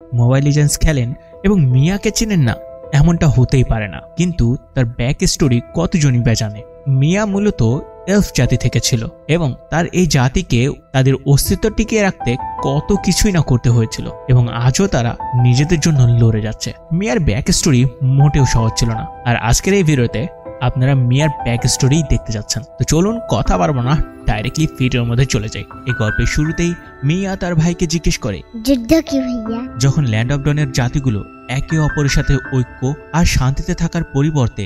Mobile legends খেলেন এবং মিয়াকে চেনেন না, এমনটা হতেই পারে না। কিন্তু তার ব্যাক স্টোরি কতজনই বা জানে। মিয়া মূলত এলফ জাতি থেকে ছিল এবং তার এই জাতিকে তাদের অস্তিত্ব টিকিয়ে রাখতে কত কিছুই না করতে হয়েছিল এবং আজও তারা নিজেদের জন্য লড়ে যাচ্ছে। মিয়ার ব্যাক স্টোরি মোটেও সহজ ছিল না, আর আজকের এই ভিডিওতে আপনারা মিয়ার ব্যাক স্টোরি দেখতে যাচ্ছেন। তো চলুন কথা বাড়বো না, ডাইরেক্টলি ভিডিওর মধ্যে চলে যাই। এই গল্পের শুরুতেই মিয়া তার ভাইকে জিজ্ঞেস করে, যুদ্ধ কি ভাইয়া? যখন ল্যান্ড অফ ডনের জাতিগুলো একে অপরের সাথে ঐক্য আর শান্তিতে থাকার পরিবর্তে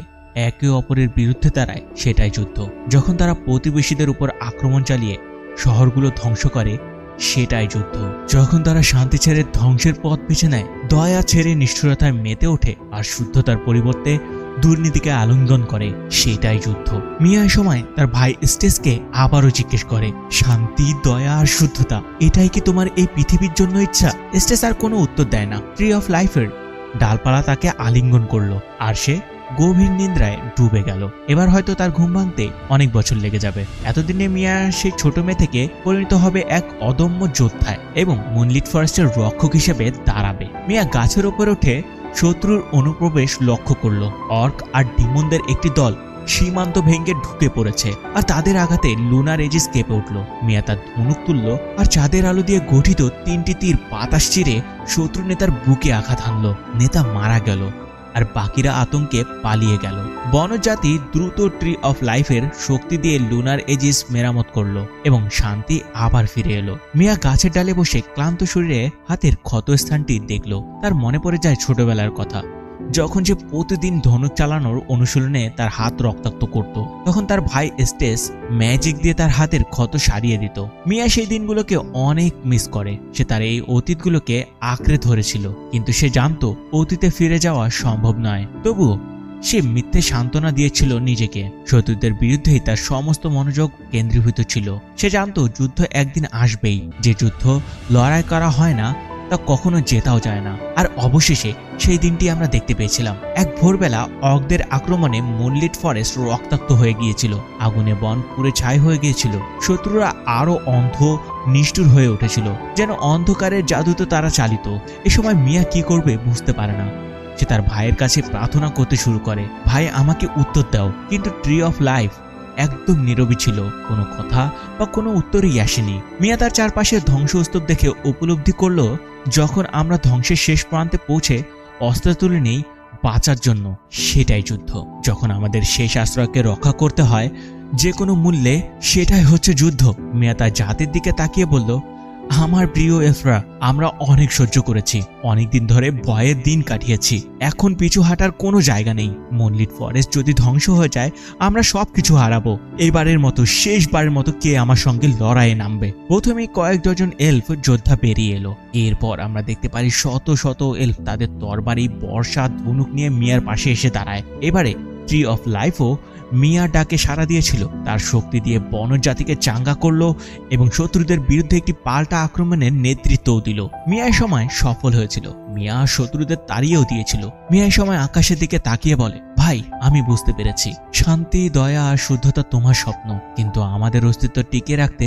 একে অপরের বিরুদ্ধে দাঁড়ায়, সেটাই যুদ্ধ। যখন তারা প্রতিবেশীদের উপর আক্রমণ চালিয়ে শহরগুলো ধ্বংস করে, সেটাই যুদ্ধ। যখন তারা শান্তি ছেড়ে ধ্বংসের পথ বেছে নেয়, দয়া ছেড়ে নিষ্ঠুরতায় মেতে ওঠে আর শুদ্ধতার পরিবর্তে দুর্নীতিকে আলিঙ্গন করে, সেটাই যুদ্ধ। মিয়া সময় তার ভাই স্টেসকে আবারও জিজ্ঞেস করে, শান্তি, দয়া আর শুদ্ধতা, এটাই কি তোমার এই পৃথিবীর জন্য ইচ্ছা? স্টেস আর কোনো উত্তর দেয় না। ট্রি অফ লাইফের ডালপালা তাকে আলিঙ্গন করলো আর সে গভীর নিদ্রায় ডুবে গেল। এবার হয়তো তার ঘুম ভাঙতে অনেক বছর লেগে যাবে। এতদিনে মিয়া সেই ছোট মেয়ে থেকে পরিণত হবে এক অদম্য যোদ্ধায় এবং মুনলিট ফরেস্টের রক্ষক হিসেবে দাঁড়াবে। মিয়া গাছের ওপর উঠে শত্রুর অনুপ্রবেশ লক্ষ্য করলো। অর্ক আর ডিমনদের একটি দল সীমান্ত ভেঙে ঢুকে পড়েছে আর তাদের আঘাতে লুনার এজিস কেঁপে উঠল। মিয়া তার ধনুক তুলল আর চাঁদের আলো দিয়ে গঠিত 3টি তীর বাতাস চিরে শত্রু নেতার বুকে আঘাত হানল। নেতা মারা গেল আর বাকিরা আতঙ্কে পালিয়ে গেল। বনজাতি দ্রুত ট্রি অফ লাইফের শক্তি দিয়ে লুনার এজিস মেরামত করলো এবং শান্তি আবার ফিরে এলো। মিয়া গাছের ডালে বসে ক্লান্ত শরীরে হাতের ক্ষতস্থানটি দেখলো। তার মনে পড়ে যায় ছোটবেলার কথা, যখন সে প্রতিদিন ধনুক চালানোর অনুশীলনে তার হাত রক্তাক্ত করত। তখন তার ভাই স্টেস ম্যাজিক দিয়ে তার হাতের ক্ষত সারিয়ে দিত। মিয়া সেই দিনগুলোকে অনেক মিস করে। সে তার এই অতীতগুলোকে আঁকড়ে ধরেছিল, কিন্তু সে জানতো অতীতে ফিরে যাওয়া সম্ভব নয়। তবুও সে মিথ্যে সান্ত্বনা দিয়েছিল নিজেকে। শত্রুদের বিরুদ্ধেই তার সমস্ত মনোযোগ কেন্দ্রীভূত ছিল। সে জানতো যুদ্ধ একদিন আসবেই, যে যুদ্ধ লড়াই করা হয় না তা কখনো জেতাও যায় না। আর অবশেষে সেই দিনটি আমরা দেখতে পেয়েছিলাম। এক ভোরবেলা অর্কদের আক্রমণে মুনলিট ফরেস্ট রক্তাক্ত হয়ে গিয়েছিল। আগুনে বন পুড়ে ছাই হয়ে গিয়েছিল। শত্রুরা আরো অন্ধ, নিষ্ঠুর হয়ে উঠেছিল, যেন অন্ধকারের জাদুতে তারা চালিত। এ সময় মিয়া কি করবে বুঝতে পারে না। সে তার ভাইয়ের কাছে প্রার্থনা করতে শুরু করে, ভাই আমাকে উত্তর দাও। কিন্তু ট্রি অফ লাইফ একদম নীরবই ছিল, কোনো কথা বা কোনো উত্তরই আসেনি। মিয়া তার চারপাশে ধ্বংসস্তূপ দেখে উপলব্ধি করলো, যখন আমরা ধ্বংসের শেষ প্রান্তে পৌঁছে অস্ত্র তুলে নেই বাঁচার জন্য, সেটাই যুদ্ধ। যখন আমাদের শেষ আশ্রয়কে রক্ষা করতে হয় যে কোনো মূল্যে, সেটাই হচ্ছে যুদ্ধ। মিয়া তার জাতির দিকে তাকিয়ে বলল, আমার প্রিয় এফরা, আমরা অনেক সহ্য করেছি, অনেকদিন ধরে ভয়ের দিন কাটিয়েছি। এখন পিছু হাঁটার কোনো জায়গা নেই। মুনলিট ফরেস্ট যদি ধ্বংস হয়ে যায়, আমরা সবকিছু হারাবো। এইবারের মতো, শেষবারের মতো কে আমার সঙ্গে লড়াইয়ে নামবে? প্রথমেই কয়েক ডজন এলফ যোদ্ধা বেরিয়ে এলো। এরপর আমরা দেখতে পারি শত শত এলফ তাদের তরবারি, বর্ষা, ধনুক নিয়ে মিয়ার পাশে এসে দাঁড়ায়। এবারে ট্রি অফ লাইফও মিয়ার ডাকে সাড়া দিয়েছিল। তার শক্তি দিয়ে বনজাতিকে চাঙ্গা করলো এবং শত্রুদের বিরুদ্ধে একটি পাল্টা আক্রমণের নেতৃত্বও দিল। মিয়ার সময় সফল হয়েছিল। মিয়া শত্রুদের তাড়িয়েও দিয়েছিল। মিয়ার সময় আকাশের দিকে তাকিয়ে বলে, ভাই আমি বুঝতে পেরেছি, শান্তি, দয়া আর শুদ্ধতা তোমার স্বপ্ন, কিন্তু আমাদের অস্তিত্ব টিকে রাখতে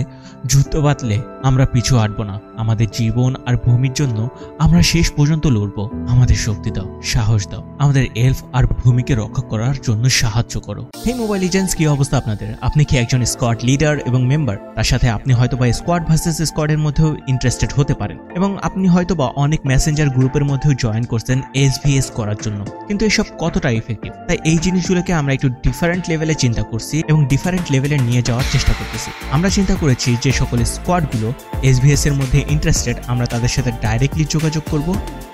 যুদ্ধ বাতলে আমরা পিছু হাঁটবো না। আমাদের জীবন আর ভূমির জন্য আমরা শেষ পর্যন্ত লড়বো। আমাদের শক্তি দাও, সাহস দাও, আমাদের এলফ আর ভূমিকে রক্ষা করার জন্য সাহায্য করো। হে মোবাইল লিজেন্ডস, কি অবস্থা আপনাদের? আপনি কি একজন স্কোয়াড লিডার এবং মেম্বার? তার সাথে আপনি হয়তো বা স্কোয়াড ভার্সেস স্কোয়াডের মধ্যেও ইন্টারেস্টেড হতে পারেন এবং আপনি হয়তো বা অনেক মেসেঞ্জার গ্রুপের মধ্যেও জয়েন করছেন SVS করার জন্য, কিন্তু এসব কতটা ইফেক্টিভ? তাই এই জিনিসগুলোকে আমরা একটু ডিফারেন্ট লেভেলে চিন্তা করছি এবং ডিফারেন্ট লেভেলে নিয়ে যাওয়ার চেষ্টা করতেছি। আমরা চিন্তা করেছি যে সকল স্কোয়াডগুলো SVS এর মধ্যে ইন্টারেস্টেড, আমরা তাদের সাথে ডাইরেক্টলি যোগাযোগ করব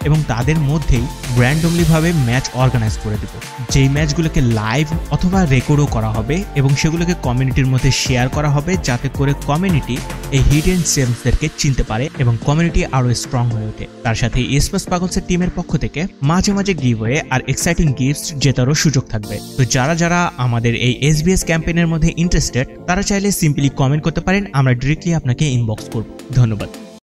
এবং তাদের মধ্যেই র্যান্ডমলি ভাবে ম্যাচ অর্গানাইজ করে দেব। যেই ম্যাচগুলোকে লাইভ অথবা রেকর্ডও করা হবে এবং সেগুলোকে কমিউনিটির মধ্যে শেয়ার করা হবে, যাতে করে কমিউনিটি এই হিডেন জেমসদেরকে চিনতে পারে এবং কমিউনিটি আরো স্ট্রং হয়ে ওঠে। তার সাথে স্পেস পাগলসের টিমের পক্ষ থেকে মাঝে মাঝে গিভওয়ে আর এক্সাইটিং গিফটস জেতারও সুযোগ থাকবে। তো যারা যারা আমাদের এই SVS ক্যাম্পেইনের মধ্যে ইন্টারেস্টেড, তারা চাইলে সিম্পলি কমেন্ট করতে পারেন, আমরা ডিরেক্টলি আপনাকে ইনবক্স করব। ধন্যবাদ।